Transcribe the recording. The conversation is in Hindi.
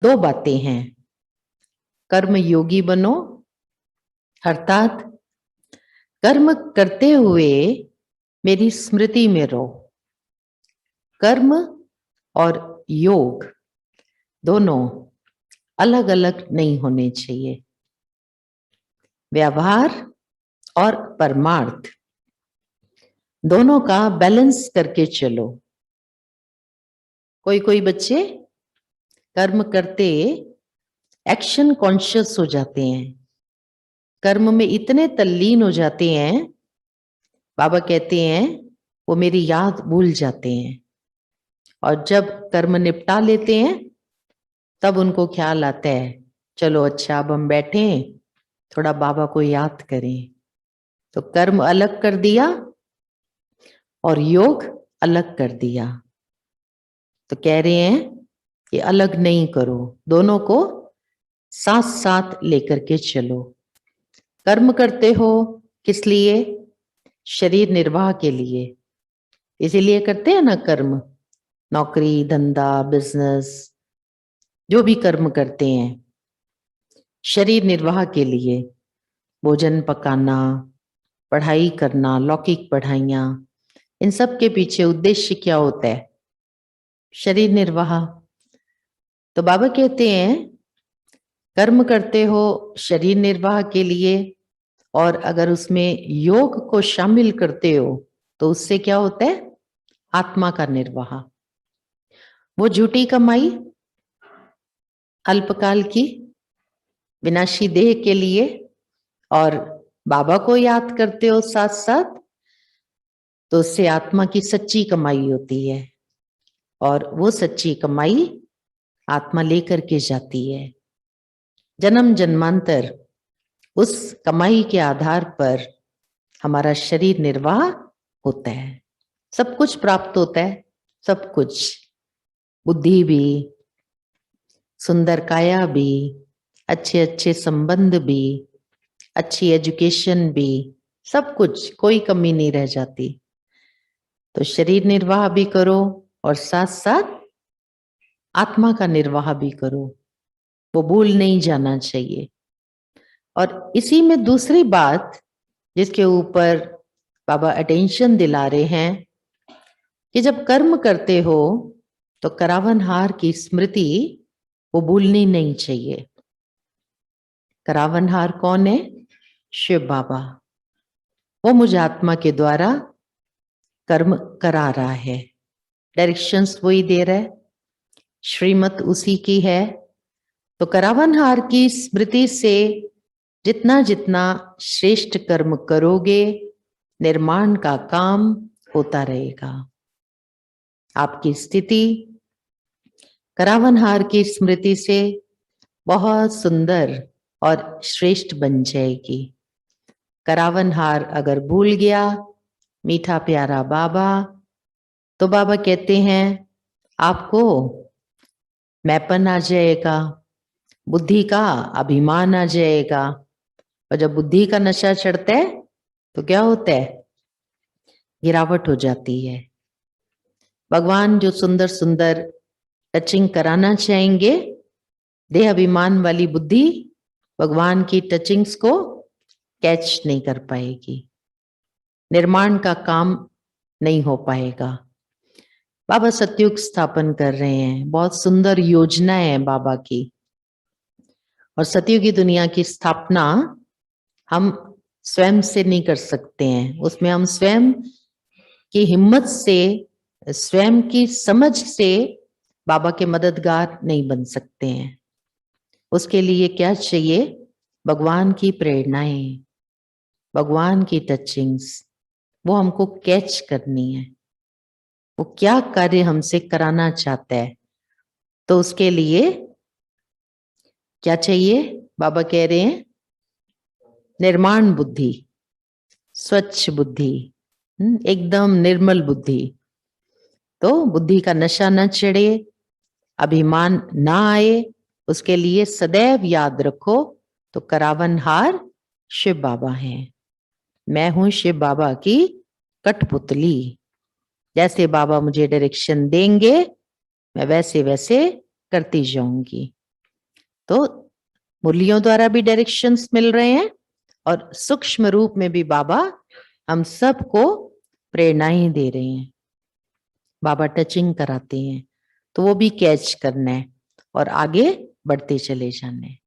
दो बातें हैं। कर्म योगी बनो, अर्थात कर्म करते हुए मेरी स्मृति में रहो। कर्म और योग दोनों अलग अलग नहीं होने चाहिए। व्यवहार और परमार्थ दोनों का बैलेंस करके चलो। कोई कोई बच्चे कर्म करते एक्शन कॉन्शियस हो जाते हैं, कर्म में इतने तल्लीन हो जाते हैं, बाबा कहते हैं वो मेरी याद भूल जाते हैं। और जब कर्म निपटा लेते हैं तब उनको ख्याल आता है, चलो अच्छा अब हम बैठे थोड़ा बाबा को याद करें। तो कर्म अलग कर दिया और योग अलग कर दिया। तो कह रहे हैं कि अलग नहीं करो, दोनों को साथ साथ लेकर के चलो। कर्म करते हो किस लिए? शरीर निर्वाह के लिए। इसीलिए करते हैं ना कर्म, नौकरी धंधा बिजनेस जो भी कर्म करते हैं शरीर निर्वाह के लिए। भोजन पकाना, पढ़ाई करना, लौकिक पढ़ाइयाँ, इन सब के पीछे उद्देश्य क्या होता है? शरीर निर्वाह। तो बाबा कहते हैं कर्म करते हो शरीर निर्वाह के लिए, और अगर उसमें योग को शामिल करते हो तो उससे क्या होता है? आत्मा का निर्वाह। वो झूठी कमाई अल्पकाल की विनाशी देह के लिए, और बाबा को याद करते हो साथ साथ, तो उससे आत्मा की सच्ची कमाई होती है। और वो सच्ची कमाई आत्मा लेकर के जाती है। जन्म जन्मांतर उस कमाई के आधार पर हमारा शरीर निर्वाह होता है। सब कुछ प्राप्त होता है, सब कुछ, बुद्धि भी, सुंदर काया भी, अच्छे अच्छे संबंध भी, अच्छी एजुकेशन भी, सब कुछ, कोई कमी नहीं रह जाती। तो शरीर निर्वाह भी करो और साथ साथ आत्मा का निर्वाह भी करो, वो भूल नहीं जाना चाहिए। और इसी में दूसरी बात जिसके ऊपर बाबा अटेंशन दिला रहे हैं कि जब कर्म करते हो तो करावनहार की स्मृति वो भूलनी नहीं चाहिए। करावनहार कौन है? शिव बाबा। वो मुझ आत्मा के द्वारा कर्म करा रहा है, डायरेक्शंस वही दे रहा है, श्रीमत उसी की है। तो करावनहार की स्मृति से जितना जितना श्रेष्ठ कर्म करोगे, निर्माण का काम होता रहेगा। आपकी स्थिति करावनहार की स्मृति से बहुत सुंदर और श्रेष्ठ बन जाएगी। करावनहार अगर भूल गया मीठा प्यारा बाबा, तो बाबा कहते हैं आपको मैपन आ जाएगा, बुद्धि का अभिमान आ जाएगा। और जब बुद्धि का नशा चढ़ता है तो क्या होता है? गिरावट हो जाती है। भगवान जो सुंदर सुंदर टचिंग कराना चाहेंगे, देह अभिमान वाली बुद्धि भगवान की टचिंग्स को कैच नहीं कर पाएगी, निर्माण का काम नहीं हो पाएगा। बाबा सतयुग स्थापन कर रहे हैं, बहुत सुंदर योजना है बाबा की। और सतयुगी दुनिया की स्थापना हम स्वयं से नहीं कर सकते हैं, उसमें हम स्वयं की हिम्मत से, स्वयं की समझ से बाबा के मददगार नहीं बन सकते हैं। उसके लिए क्या चाहिए? भगवान की प्रेरणाएं, भगवान की टचिंग्स, वो हमको कैच करनी है, वो क्या कार्य हमसे कराना चाहता है। तो उसके लिए क्या चाहिए? बाबा कह रहे हैं निर्माण बुद्धि, स्वच्छ बुद्धि, एकदम निर्मल बुद्धि। तो बुद्धि का नशा न चढ़े, अभिमान ना आए, उसके लिए सदैव याद रखो तो करावनहार शिव बाबा हैं। मैं हूं शिव बाबा की कठपुतली। जैसे बाबा मुझे डायरेक्शन देंगे मैं वैसे वैसे करती जाऊंगी। तो मुरलियों द्वारा भी डायरेक्शंस मिल रहे हैं और सूक्ष्म रूप में भी बाबा हम सबको प्रेरणाएं दे रहे हैं। बाबा टचिंग कराते हैं तो वो भी कैच करना है और आगे बढ़ते चले जाना है।